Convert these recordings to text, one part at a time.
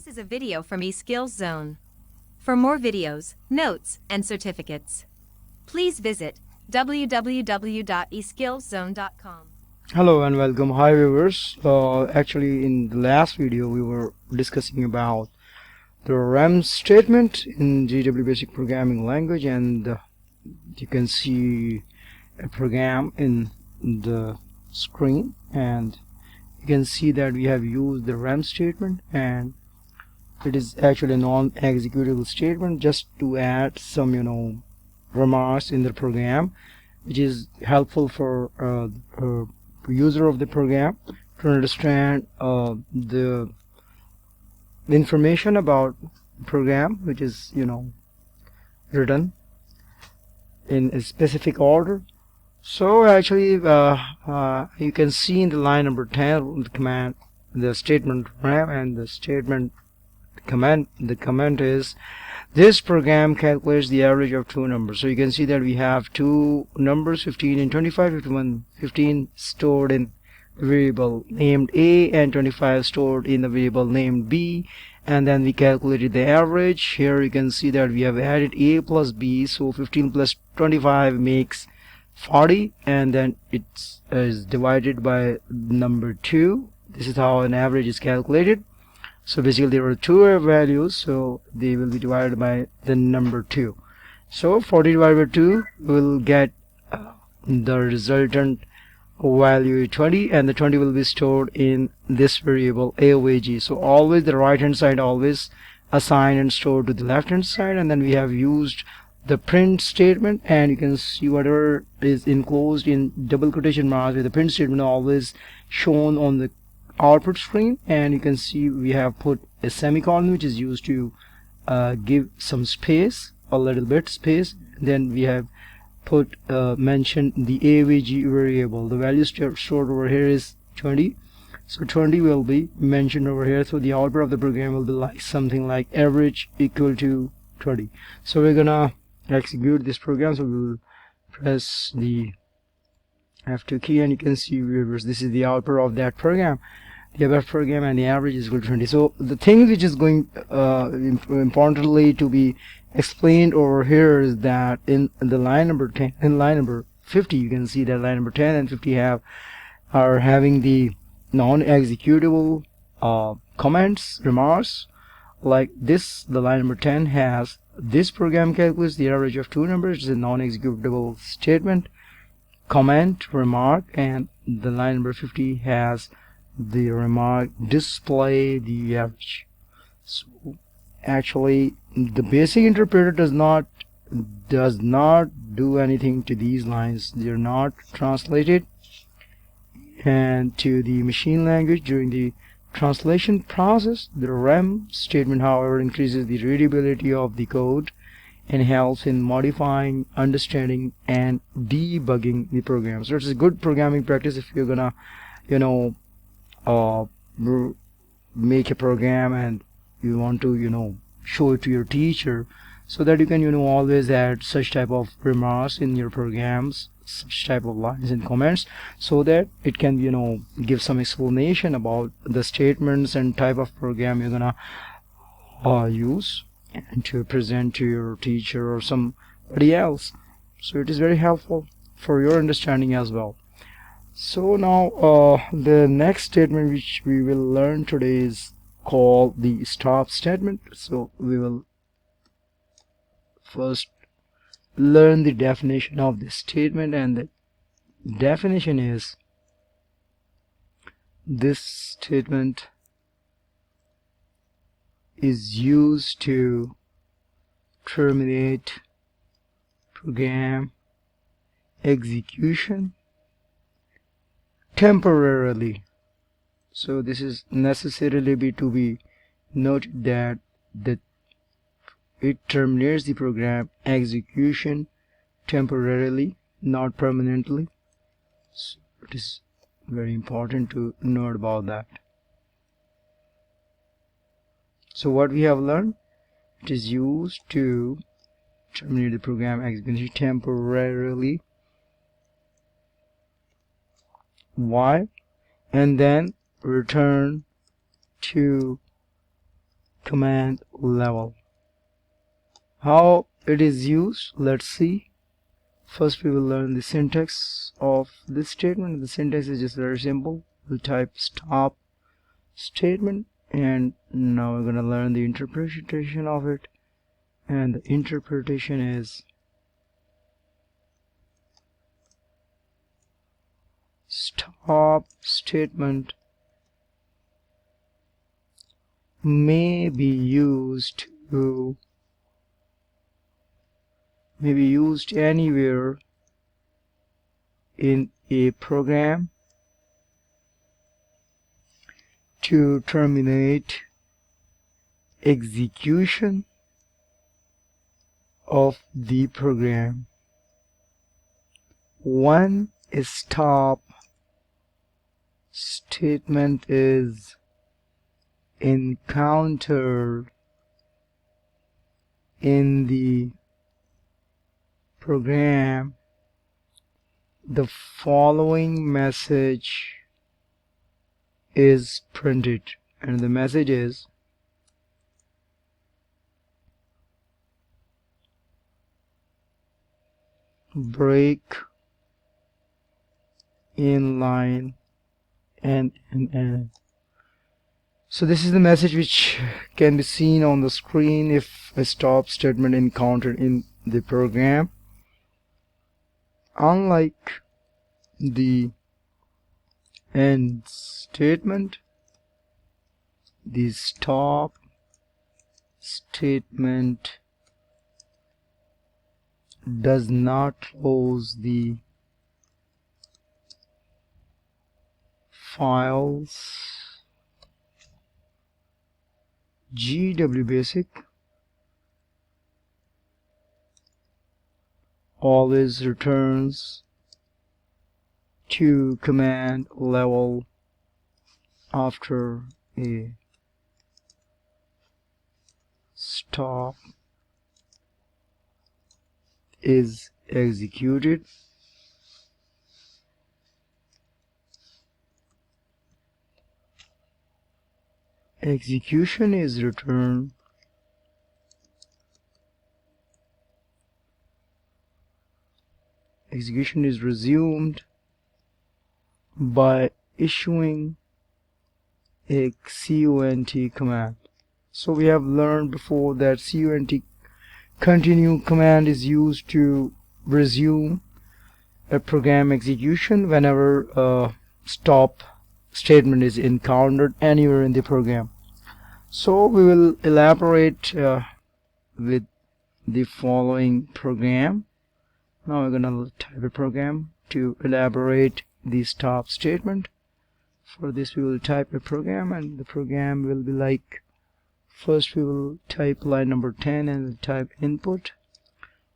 This is a video from eSkills Zone. For more videos, notes, and certificates, please visit www.eskillszone.com. Hello and welcome. Hi viewers. Actually in the last video we were discussing about the RAM statement in GW Basic Programming Language, and you can see a program in the screen, and you can see that we have used the RAM statement, and it is actually a non-executable statement just to add some remarks in the program, which is helpful for user of the program to understand the information about the program, which is written in a specific order. So actually you can see in the line number 10 the command, the statement RAM, and the statement command, the comment is this program calculates the average of two numbers. So you can see that we have two numbers, 15 and 25. 15 stored in a variable named A and 25 stored in the variable named B, and then we calculated the average. Here you can see that we have added A plus B, so 15 plus 25 makes 40, and then it is divided by number 2. This is how an average is calculated. So basically there are two values, so they will be divided by the number 2. So 40 divided by 2 will get the resultant value 20, and the 20 will be stored in this variable AOAG. So always the right hand side always assign and store to the left hand side, and then we have used the print statement, and you can see whatever is enclosed in double quotation marks with the print statement always shown on the output screen. And you can see we have put a semicolon, which is used to give some space, a little bit space. Then we have put mentioned the AVG variable. The value stored over here is 20, so 20 will be mentioned over here. So the output of the program will be like something like average equal to 20. So we're gonna execute this program. So we'll press the F2 key, and you can see viewers, this is the output of that program, the above program, and the average is equal to 20. So the thing which is going importantly to be explained over here is that in the line number 10 and line number 50, you can see that line number 10 and 50 are having the non-executable comments, remarks like this. The line number 10 has this program calculates the average of two numbers. It's a non-executable statement, comment, remark, and the line number 50 has the remark display the average. So actually the basic interpreter does not do anything to these lines. They're not translated and to the machine language during the translation process. The RAM statement, however, increases the readability of the code and helps in modifying, understanding, and debugging the program. So it's a good programming practice if you're gonna make a program and you want to show it to your teacher, so that you can always add such type of remarks in your programs, such type of lines and comments, so that it can give some explanation about the statements and type of program you're gonna use and to present to your teacher or somebody else. So it is very helpful for your understanding as well. So now the next statement which we will learn today is called the stop statement. So we will first learn the definition of this statement, and the definition is this statement is used to terminate program execution temporarily. So this is necessarily to be noted that it terminates the program execution temporarily, not permanently. So it is very important to note about that. So what we have learned, it is used to terminate the program execution temporarily. Why? And then return to command level. How it is used, let's see. First we will learn the syntax of this statement. The syntax is just very simple. We'll type stop statement, and now we're going to learn the interpretation of it. And the interpretation is stop statement may be used anywhere in a program to terminate execution of the program. When a stop statement is encountered in the program, the following message is printed, and the message is break in line and. So this is the message which can be seen on the screen if a stop statement encountered in the program. Unlike the end statement, the stop statement does not close the files. GWBasic always returns to command level after a stop is executed. Execution is returned execution is resumed by issuing a CONT command. So we have learned before that CONT continue command is used to resume a program execution whenever a stop statement is encountered anywhere in the program. So we will elaborate with the following program. Now we're gonna type a program to elaborate the stop statement. For this we will type a program, and the program will be like, first we will type line number 10 and type input.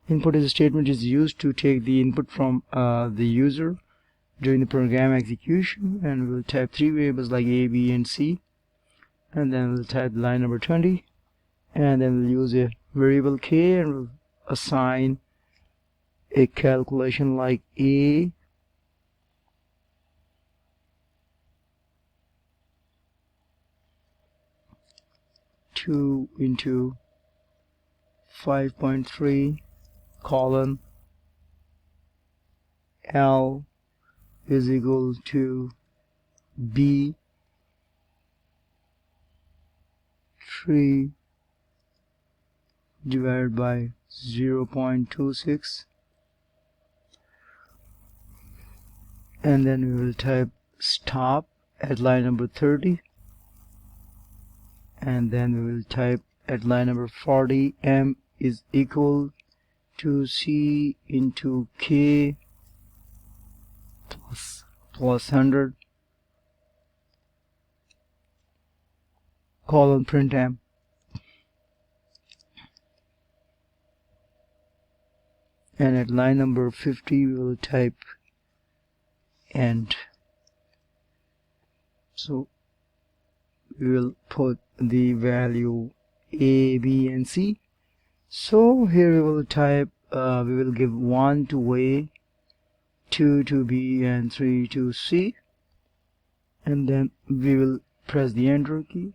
Input is a statement is used to take the input from the user during the program execution, and we'll type three variables like A, B, and C, and then we'll type line number 20, and then we'll use a variable K and we'll assign a calculation like A into 5.3 colon L is equal to B 3 divided by 0.26, and then we will type stop at line number 30, and then we will type at line number 40 M is equal to C into K plus 100 colon print M. And at line number 50 we will type end. So we will put the value A, B, and C. So here we will type we will give 1 to A, 2 to B, and 3 to C, and then we will press the enter key.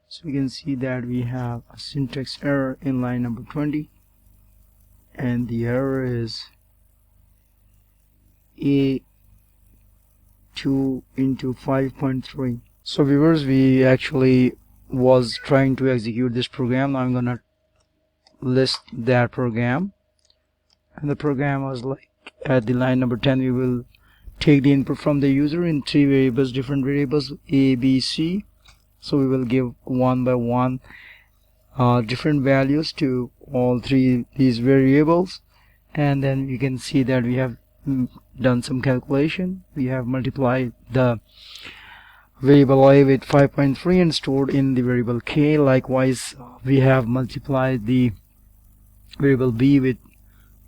So we can see that we have a syntax error in line number 20, and the error is A2 into 5.3. So viewers, we actually was trying to execute this program. Now I'm gonna list that program, and the program was like at the line number 10 we will take the input from the user in three variables, different variables A, B, C. So we will give one by one different values to all three these variables, and then you can see that we have done some calculation. We have multiplied the variable A with 5.3 and stored in the variable K. Likewise, we have multiplied the variable B with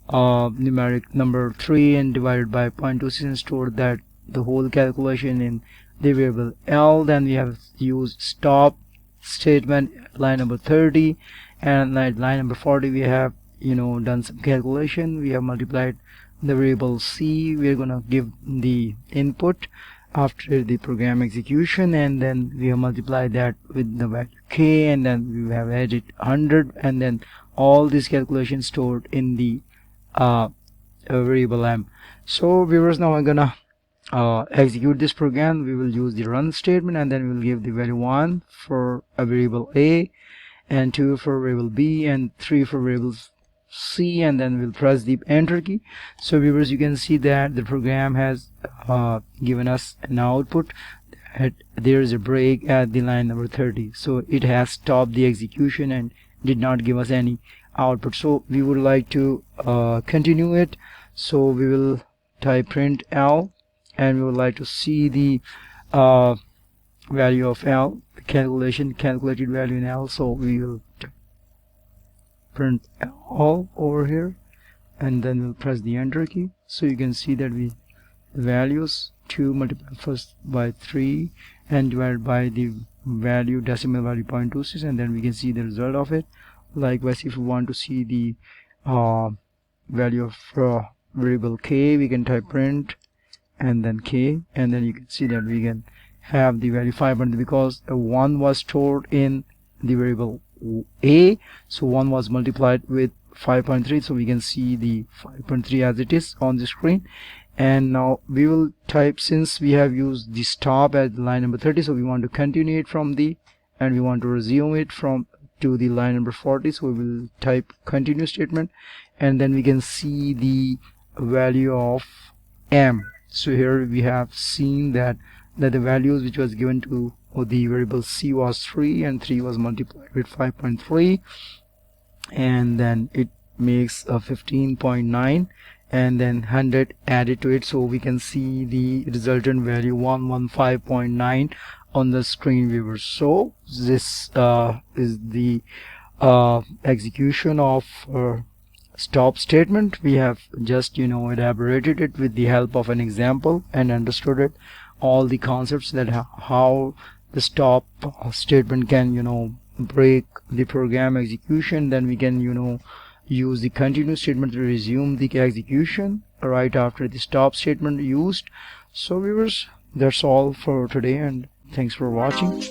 numeric number 3 and divided by 0.26 and stored that the whole calculation in the variable L. Then we have used stop statement line number 30, and at line number 40 we have done some calculation. We have multiplied the variable C. We are gonna give the input after the program execution, and then we have multiplied that with the value K, and then we have added 100, and then all these calculations stored in the variable M. So viewers, now I'm gonna execute this program. We will use the run statement, and then we will give the value 1 for a variable A, and 2 for variable B, and 3 for variable C, and then we'll press the enter key. So viewers, you can see that the program has given us an output that there is a break at the line number 30. So it has stopped the execution and did not give us any output. So we would like to continue it. So we will type print L, and we would like to see the value of L, the calculated value in L. So we will print all over here, and then we'll press the enter key. So you can see that the values 2 multiplied first by 3 and divided by the value decimal value 0.26, and then we can see the result of it. Likewise, if we want to see the value of variable K, we can type print and then K, and then you can see that we can have the value 500 because 1 was stored in the variable A, so 1 was multiplied with 5.3, so we can see the 5.3 as it is on the screen. And now we will type, since we have used the stop at line number 30, so we want to continue it from the, and we want to resume it from to the line number 40, so we will type continue statement, and then we can see the value of M. So here we have seen that the values which was given to the variable C was 3, and 3 was multiplied with 5.3, and then it makes a 15.9, and then 100 added to it, so we can see the resultant value 115.9 on the screen, viewers. So this is the execution of stop statement. We have just elaborated it with the help of an example and understood it, all the concepts that how the stop statement can break the program execution. Then we can use the continue statement to resume the execution right after the stop statement used. So viewers, that's all for today, and thanks for watching.